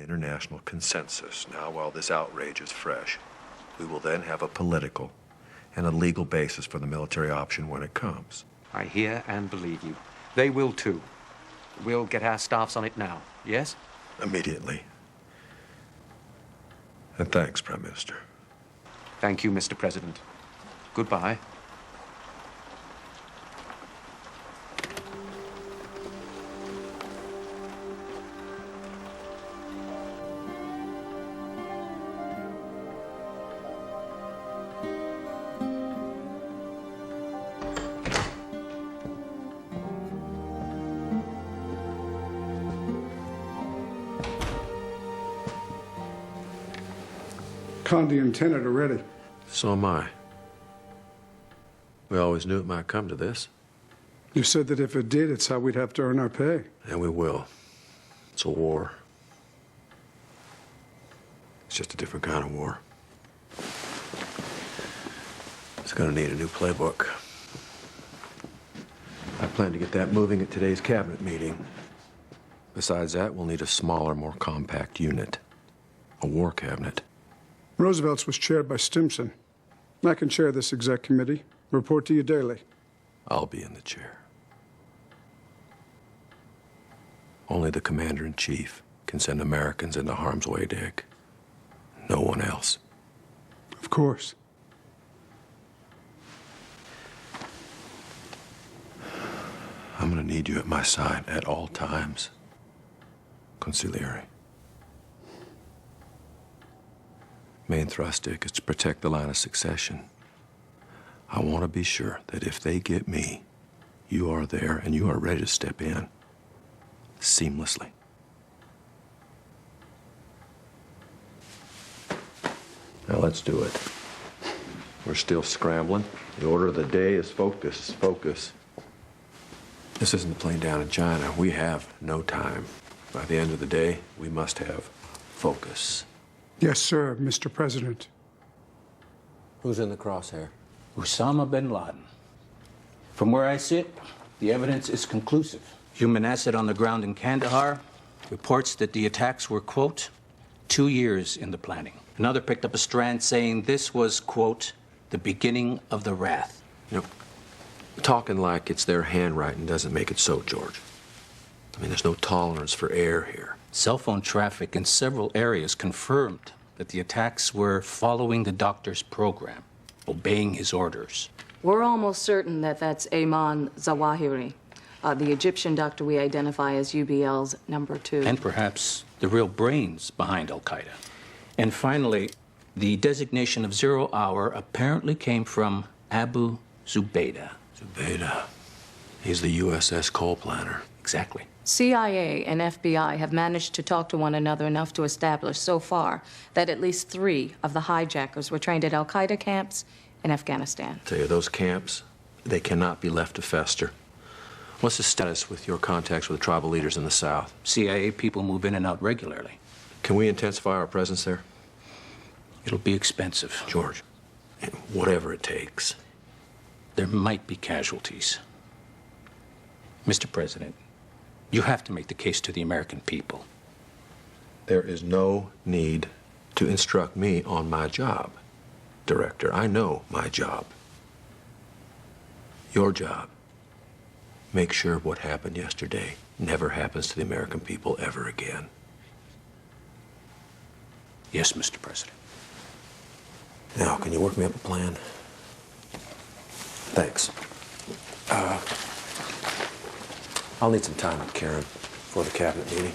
international consensus. Now, while this outrage is fresh, we will then have a political and a legal basis for the military option when it comes. I hear and believe you. They will too. We'll get our staffs on it now, yes? Immediately. And thanks, Prime Minister. Thank you, Mr. President. Goodbye. Condi and Tenet are ready. So am I. We always knew it might come to this. You said that if it did, it's how we'd have to earn our pay. And we will. It's a war. It's just a different kind of war. It's gonna need a new playbook. I plan to get that moving at today's cabinet meeting. Besides that, we'll need a smaller, more compact unit. A war cabinet. Roosevelt's was chaired by Stimson. I can chair this exec committee. Report to you daily. I'll be in the chair. Only the commander-in-chief can send Americans into harm's way, Dick. No one else. Of course. I'm gonna need you at my side at all times. Consigliere. Main thrust, Dick, is to protect the line of succession. I want to be sure that if they get me, you are there and you are ready to step in seamlessly. Now let's do it. We're still scrambling. The order of the day is focus, focus. This isn't the plane down in China. We have no time. By the end of the day, we must have focus. Yes, sir, Mr. President. Who's in the crosshair? Osama bin Laden. From where I sit, the evidence is conclusive. Human asset on the ground in Kandahar reports that the attacks were, quote, 2 years in the planning. Another picked up a strand saying this was, quote, the beginning of the wrath. You know, talking like it's their handwriting doesn't make it so, George. I mean, there's no tolerance for error here. Cell phone traffic in several areas confirmed that the attacks were following the doctor's program, obeying his orders. We're almost certain that that's Ayman Zawahiri, the Egyptian doctor we identify as UBL's number 2. And perhaps the real brains behind Al-Qaeda. And finally, the designation of 0 hour apparently came from Abu Zubaydah. Zubaydah. He's the USS Coal Planner. Exactly. CIA and FBI have managed to talk to one another enough to establish so far that at least 3 of the hijackers were trained at Al-Qaeda camps in Afghanistan. Tell you, those camps, they cannot be left to fester. What's the status with your contacts with the tribal leaders in the South? CIA people move in and out regularly. Can we intensify our presence there? It'll be expensive. George, whatever it takes. There might be casualties. Mr. President, you have to make the case to the American people. There is no need to instruct me on my job, Director. I know my job. Your job. Make sure what happened yesterday never happens to the American people ever again. Yes, Mr. President. Now, can you work me up a plan? Thanks. I'll need some time with Karen for the cabinet meeting.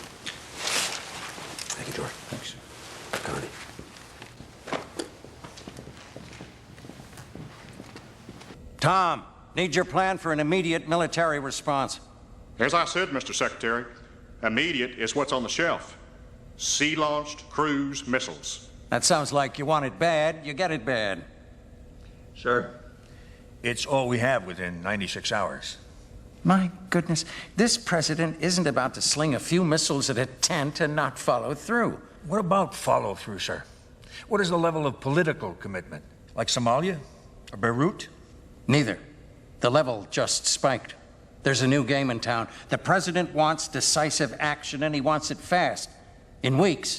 Thank you, George. Thanks. Connie. Tom, need your plan for an immediate military response. As I said, Mr. Secretary, immediate is what's on the shelf. Sea-launched cruise missiles. That sounds like you want it bad, you get it bad. Sir, it's all we have within 96 hours. My goodness, this president isn't about to sling a few missiles at a tent and not follow through. What about follow-through, sir? What is the level of political commitment? Like Somalia or Beirut? Neither. The level just spiked. There's a new game in town. The president wants decisive action, and he wants it fast. In weeks.